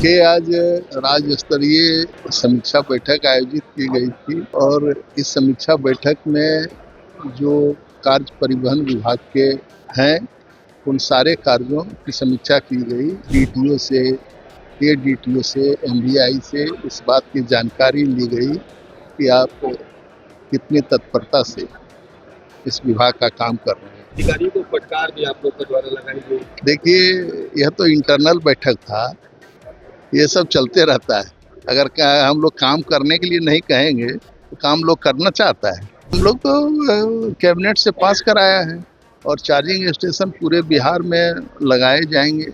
देखिए, आज राज्य स्तरीय समीक्षा बैठक आयोजित की गई थी और इस समीक्षा बैठक में जो कार्य परिवहन विभाग के हैं, उन सारे कार्यों की समीक्षा की गई। डीटीओ से, एडीटीओ से, एमवीआई से इस बात की जानकारी ली गई कि आप कितनी तत्परता से इस विभाग का काम कर रहे हैं। अधिकारियों को फटकार भी आप लोग के द्वारा लगाई गई। देखिए, यह तो इंटरनल बैठक था, ये सब चलते रहता है। अगर हम लोग काम करने के लिए नहीं कहेंगे तो काम लोग करना चाहता है। हम लोग तो कैबिनेट से पास कराया है और चार्जिंग स्टेशन पूरे बिहार में लगाए जाएंगे।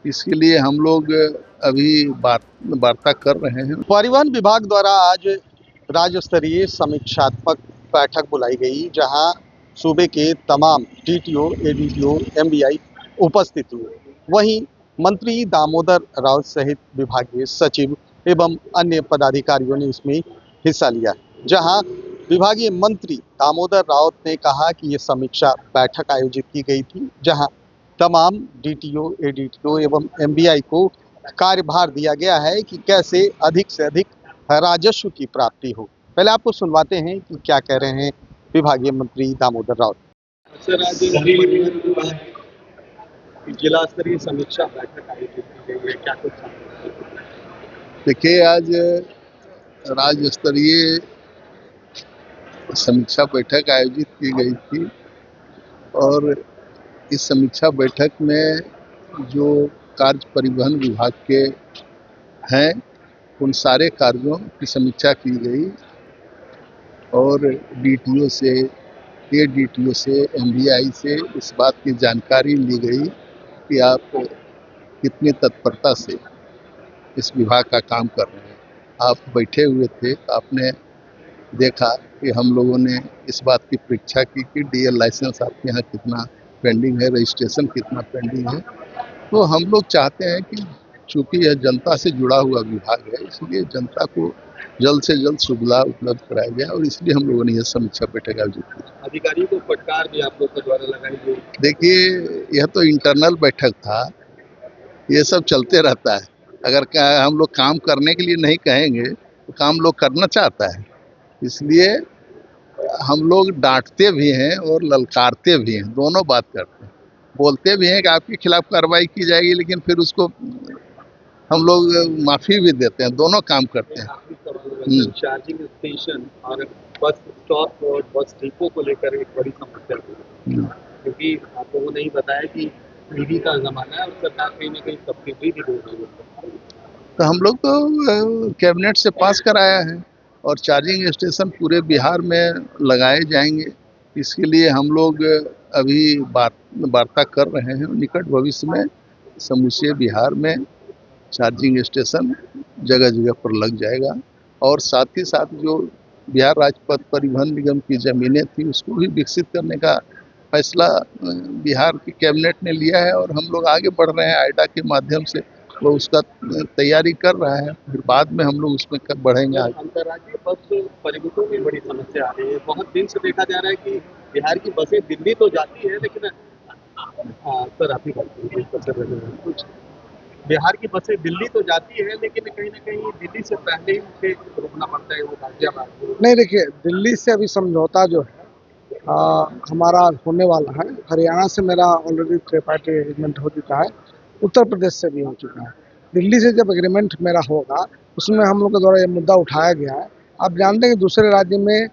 इसके लिए हम लोग अभी वार्ता कर रहे हैं। परिवहन विभाग द्वारा आज राज्य स्तरीय समीक्षात्मक बैठक बुलाई गई, जहां सूबे के तमाम टीटीओ, एडीटीओ, एमवीआई उपस्थित हुए। वहीं मंत्री दामोदर राउत सहित विभागीय सचिव एवं अन्य पदाधिकारियों ने इसमें हिस्सा लिया, जहां विभागीय मंत्री दामोदर राउत ने कहा कि ये समीक्षा बैठक आयोजित की गई थी, जहां तमाम डीटीओ, एडीटीओ एवं एमवीआई को कार्यभार दिया गया है कि कैसे अधिक से अधिक राजस्व की प्राप्ति हो। पहले आपको सुनवाते हैं कि क्या कह रहे हैं विभागीय मंत्री दामोदर राउत। सर, आज परिवहन विभाग की जिला स्तरीय समीक्षा बैठक आयोजित की गई है, क्या कुछ? देखिए, आज राज्य स्तरीय समीक्षा बैठक आयोजित की गई थी और इस समीक्षा बैठक में जो कार्य परिवहन विभाग के हैं, उन सारे कार्यों की समीक्षा की गई और डीटीओ से, एडीटीओ से, एमवीआई से इस बात की जानकारी ली गई कि आप कितनी तत्परता से इस विभाग का काम कर रहे हैं। आप बैठे हुए थे, आपने देखा कि हम लोगों ने इस बात की परीक्षा की कि डीएल लाइसेंस आपके यहाँ कितना पेंडिंग है, रजिस्ट्रेशन कितना पेंडिंग है। तो हम लोग चाहते हैं कि चूंकि यह जनता से जुड़ा हुआ विभाग है, इसलिए जनता को जल्द से जल्द सुविधा उपलब्ध कराया जाए और इसलिए हम लोगों ने यह समीक्षा बैठक आयोजित की। अधिकारियों को फटकार भी आप लोग के द्वारा लगाई गई। देखिए, यह तो इंटरनल बैठक था, ये सब चलते रहता है। अगर हम लोग काम करने के लिए नहीं कहेंगे तो काम लोग करना चाहता है। इसलिए हम लोग डांटते भी हैं और ललकारते भी हैं, दोनों बात करते हैं। बोलते भी हैं कि आपके खिलाफ कार्रवाई की जाएगी, लेकिन फिर उसको हम लोग माफी भी देते हैं, दोनों काम करते हैं। चार्जिंग स्टेशन और बस स्टॉप और बस डिपो को लेकर एक बड़ी समस्या है, क्योंकि आप लोगों ने ही बताया कि ईवी का जमाना है और सरकार कहीं ना कहीं सब्सिडी भी दे रही है। तो हम लोग तो कैबिनेट से पास कराया है और चार्जिंग स्टेशन पूरे बिहार में लगाए जाएंगे। इसके लिए हम लोग अभी वार्ता कर रहे हैं। निकट भविष्य में समूचे बिहार में चार्जिंग स्टेशन जगह जगह पर लग जाएगा और साथ ही साथ जो बिहार राज्य पथ परिवहन निगम की ज़मीनें थी, उसको भी विकसित करने का फैसला बिहार की कैबिनेट ने लिया है और हम लोग आगे बढ़ रहे हैं। आइडा के माध्यम से वो उसका तैयारी कर रहा है, फिर बाद में हम लोग उसमें कब बढ़ेंगे आगे। अंतर्राज्यीय बस परिवहन में बड़ी समस्या आ रही है। बहुत दिन से देखा जा रहा है कि बिहार की बसें दिल्ली तो जाती है, लेकिन सर आप ही कुछ बिहार की बसें दिल्ली तो जाती है, लेकिन कहीं ना कहीं दिल्ली से पहले ही उसे रुकना पड़ता है, वो गाजियाबाद। नहीं, देखिए, दिल्ली से अभी समझौता जो है हमारा होने वाला है। हरियाणा से मेरा ऑलरेडी ट्रिपार्टी एग्रीमेंट हो चुका है, उत्तर प्रदेश से भी हो चुका है। दिल्ली से जब एग्रीमेंट मेरा होगा, उसमें हम लोग के द्वारा ये मुद्दा उठाया गया है। आप जानते हैं कि दूसरे राज्य में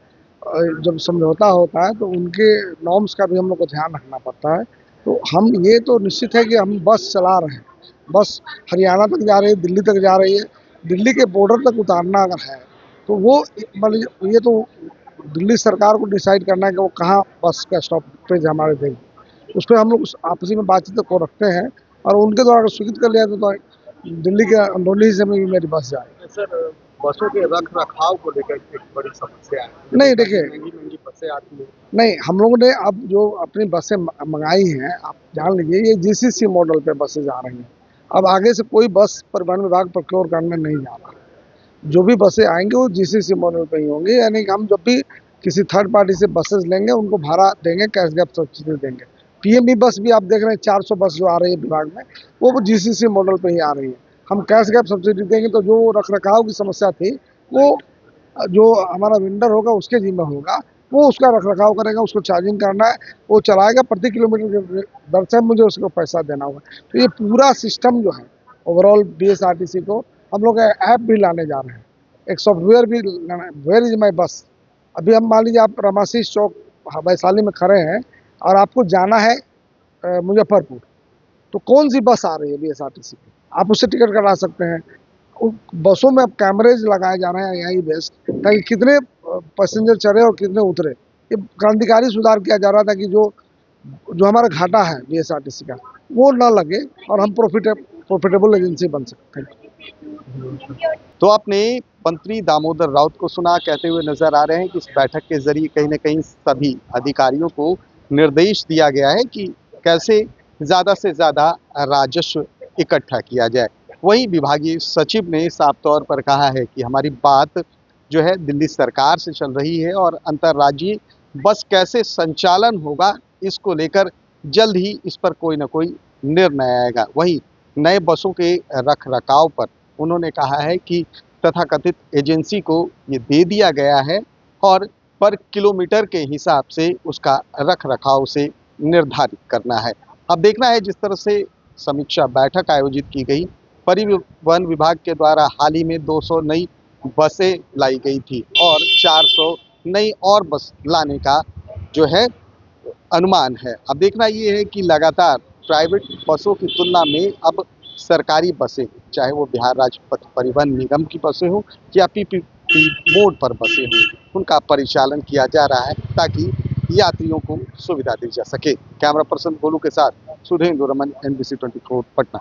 जब समझौता होता है तो उनके नॉर्म्स का भी हम लोग को ध्यान रखना पड़ता है। तो हम ये तो निश्चित है कि हम बस चला रहे हैं, बस हरियाणा तक जा रही है, दिल्ली तक जा रही है। दिल्ली के बॉर्डर तक उतारना अगर है तो वो मतलब ये तो दिल्ली सरकार को डिसाइड करना है कि वो कहाँ बस का स्टॉपेज हमारे देंगे। उस पर हम लोग आपसी में बातचीत को रखते हैं और उनके द्वारा अगर स्वीकृत कर लिया तो दिल्ली के अंदरूनी हिस्से में भी मेरी बस जाए। सर, बसों के रख रखाव को लेकर एक बड़ी समस्या है। नहीं, देखिए, महंगी बसें आती है। नहीं, हम लोगों ने अब जो अपनी बसें मंगाई हैं, आप जान लीजिए, ये जीसीसी मॉडल पे बसें जा रही हैं। अब आगे से कोई बस परिवहन विभाग प्रोक्योर करने नहीं जा रहा है। जो भी बसें आएंगे वो जीसीसी मॉडल पे ही होंगी, यानी कि हम जब भी किसी थर्ड पार्टी से बसेस लेंगे उनको भाड़ा देंगे, कैश गैप सब्सिडी देंगे। पीएमई बस भी आप देख रहे हैं, 400 बस जो आ रही है विभाग में, वो जीसीसी मॉडल पे ही आ रही है। हम कैश गैप सब्सिडी देंगे तो जो रख रखाव की समस्या थी वो जो हमारा वेंडर होगा उसके जिम्मे होगा, वो उसका रख रखाव करेगा, उसको चार्जिंग करना है, वो चलाएगा, प्रति किलोमीटर के दर से मुझे उसको पैसा देना होगा। तो ये पूरा सिस्टम जो है ओवरऑल बीएसआरटीसी को हम लोग ऐप भी लाने जा रहे हैं, एक सॉफ्टवेयर भी लाना है, वेयर इज माई बस। अभी हम मान लीजिए आप रामाशीष चौक वैशाली में खड़े हैं और आपको जाना है मुजफ्फरपुर, तो कौन सी बस आ रही है बीएसआरटीसी की, आप उससे टिकट करा सकते हैं। बसों में अब कैमरेज लगाए जा रहे हैं यही बेस्ट, ताकि कितने पैसेंजर चढ़े और कितने उतरे, ये क्रांतिकारी सुधार किया जा रहा था कि जो हमारा घाटा है बीएसआरटीसी का वो ना लगे और हम प्रॉफिटेबल एजेंसी बन सकते हैं। तो आपने मंत्री दामोदर राउत को सुना, कहते हुए नजर आ रहे हैं कि इस बैठक के जरिए कहीं न कहीं सभी अधिकारियों को निर्देश दिया गया है कि कैसे ज़्यादा से ज़्यादा राजस्व इकट्ठा किया जाए। वहीं विभागीय सचिव ने साफ तौर पर कहा है कि हमारी बात जो है दिल्ली सरकार से चल रही है और अंतर्राज्यीय बस कैसे संचालन होगा इसको लेकर जल्द ही इस पर कोई ना कोई निर्णय आएगा। वहीं नए बसों के रख रखाव पर उन्होंने कहा है कि तथाकथित एजेंसी को ये दे दिया गया है और पर किलोमीटर के हिसाब से उसका रख रखाव से निर्धारित करना है। अब देखना है जिस तरह से समीक्षा बैठक आयोजित की गई, परिवहन विभाग के द्वारा हाल ही में 200 नई बसें लाई गई थी और 400 नई और बस लाने का जो है अनुमान है। अब देखना ये है कि लगातार प्राइवेट बसों की तुलना में अब सरकारी बसें, चाहे वो बिहार राज्य पथ परिवहन निगम की बसें हों या पीपीपी मोड पर बसें हों, उनका परिचालन किया जा रहा है ताकि यात्रियों को सुविधा दी जा सके। कैमरा पर्सन गोलू के साथ सुधींद्र रमन, NBC 24 पटना।